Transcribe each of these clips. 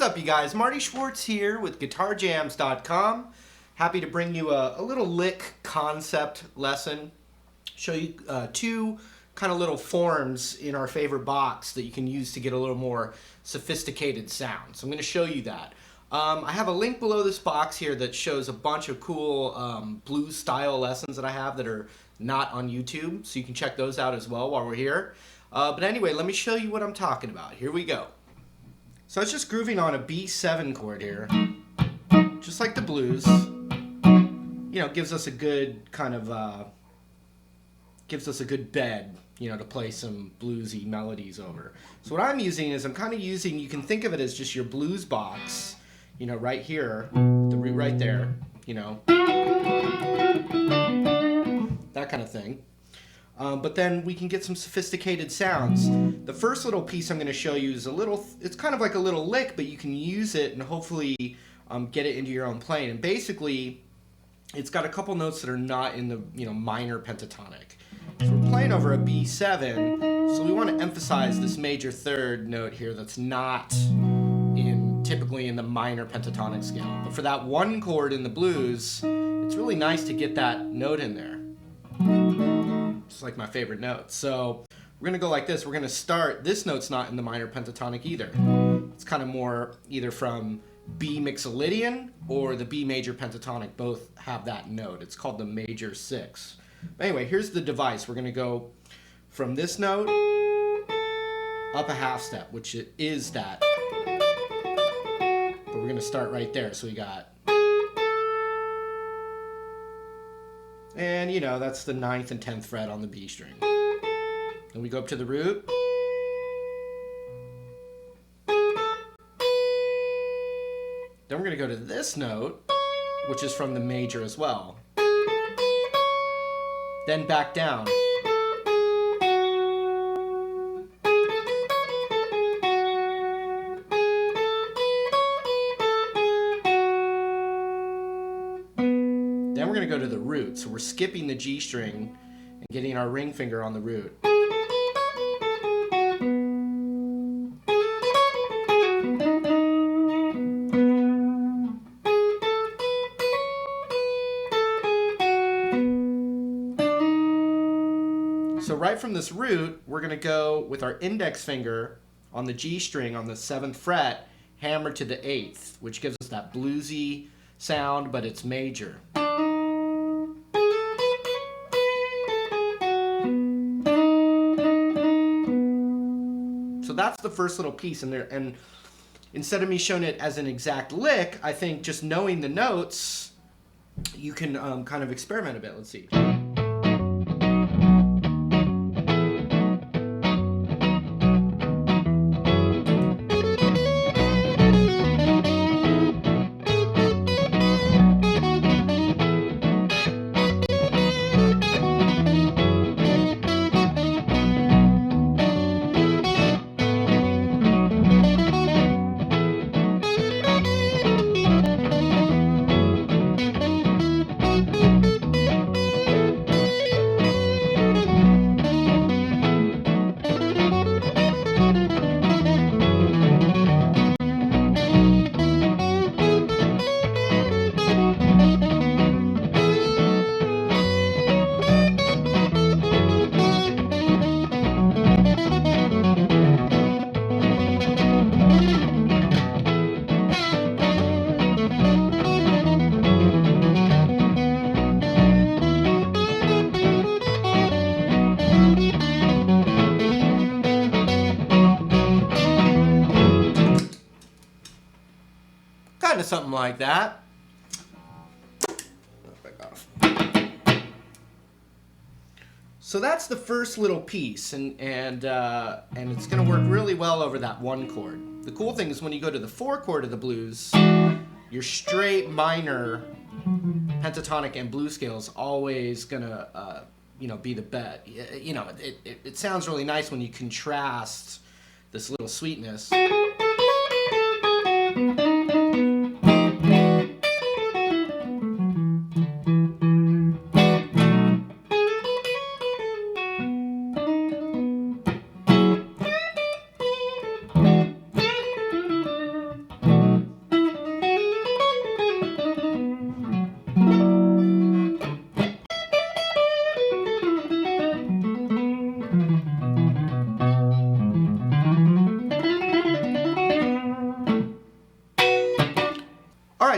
up, you guys? Marty Schwartz here with GuitarJams.com. Happy to bring you a little lick concept lesson. Show you two kind of little forms in our favorite box that you can use to get a little more sophisticated sound. So I'm going to show you that. I have a link below this box here that shows a bunch of cool blues style lessons that I have that are not on YouTube, so you can check those out as well while we're here. But anyway, let me show you what I'm talking about. Here we go. So it's just grooving on a B7 chord here, just like the blues. You know, gives us a good kind of, gives us a good bed, you know, to play some bluesy melodies over. So what I'm using is I'm kind of using, you can think of it as just your blues box, you know, right here, the root right there, you know, that kind of thing. But then we can get some sophisticated sounds. The first little piece I'm going to show you is a little, it's kind of like a little lick, but you can use it and hopefully get it into your own playing. And basically, it's got a couple notes that are not in the, you know, minor pentatonic. So we're playing over a B7, so we want to emphasize this major third note here that's not typically in the minor pentatonic scale. But for that one chord in the blues, it's really nice to get that note in there. It's like my favorite note. So we're going to go like this. We're going to start, this note's not in the minor pentatonic either. It's kind of more either from B Mixolydian or the B major pentatonic. Both have that note. It's called the major 6. But anyway, here's the device. We're going to go from this note up a half step, which it is that. But we're going to start right there. So we got, and you know, that's the 9th and 10th fret on the B string. Then we go up to the root. Then we're going to go to this note, which is from the major as well. Then back down. Then we're going to go to the root. So we're skipping the G string and getting our ring finger on the root. So right from this root, we're going to go with our index finger on the G string on the 7th fret, hammer to the 8th, which gives us that bluesy sound, but it's major. So that's the first little piece in there, and instead of me showing it as an exact lick, I think just knowing the notes, you can kind of experiment a bit. Let's see. Kind of something like that. So that's the first little piece, and it's going to work really well over that one chord. The cool thing is when you go to the 4 chord of the blues, your straight minor pentatonic and blues scale is always going to you know, be the bet. You know, it sounds really nice when you contrast this little sweetness.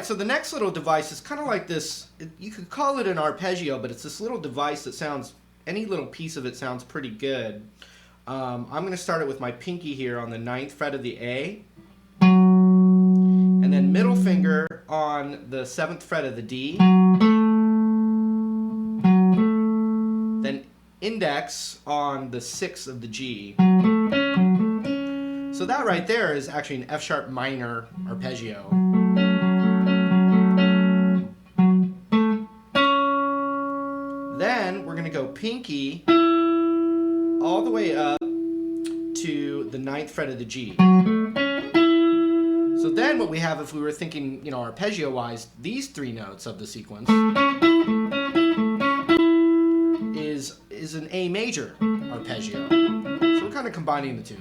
right, so the next little device is kind of like this, you could call it an arpeggio, but it's this little device that sounds, any little piece of it sounds pretty good. I'm going to start it with my pinky here on the 9th fret of the A, and then middle finger on the 7th fret of the D, then index on the 6th of the G. So that right there is actually an F sharp minor arpeggio. Then we're going to go pinky all the way up to the 9th fret of the G. So then what we have, if we were thinking, arpeggio-wise, these 3 notes of the sequence is an A major arpeggio. So we're kind of combining the two.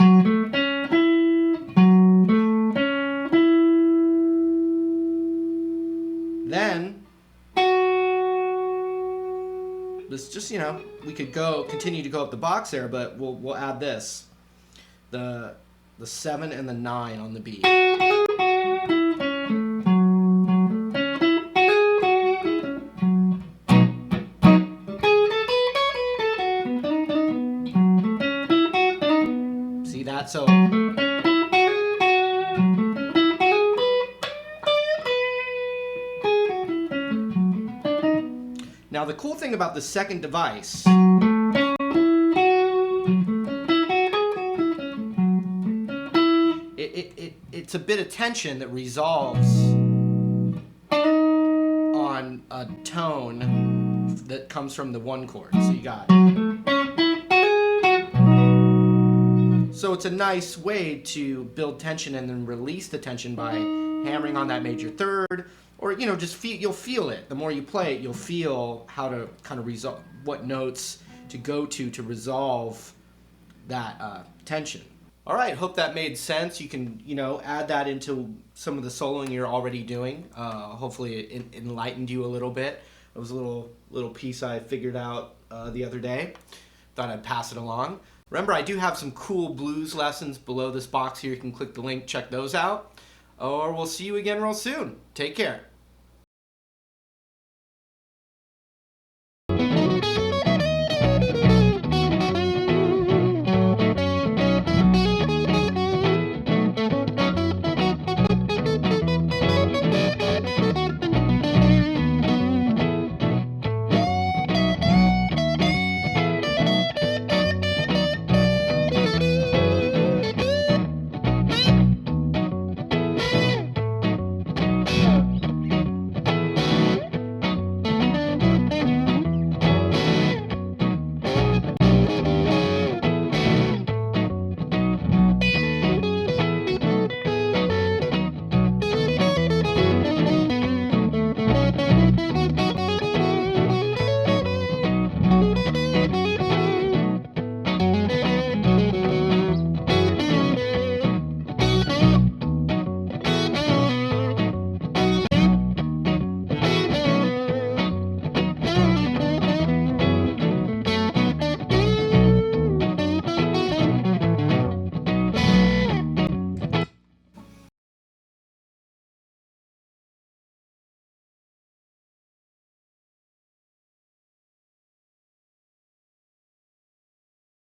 Then this just, we could continue to go up the box there, but we'll add this. The 7 and the 9 on the B. See that? So now the cool thing about the second device it's a bit of tension that resolves on a tone that comes from the 1 chord. So you got so it's a nice way to build tension and then release the tension by hammering on that major 3rd, or just you'll feel it. The more you play it, you'll feel how to kind of resolve, what notes to go to resolve that tension. All right, hope that made sense. You can, add that into some of the soloing you're already doing. Hopefully it enlightened you a little bit. It was a little piece I figured out the other day. Thought I'd pass it along. Remember, I do have some cool blues lessons below this box here. You can click the link, check those out. Or we'll see you again real soon. Take care.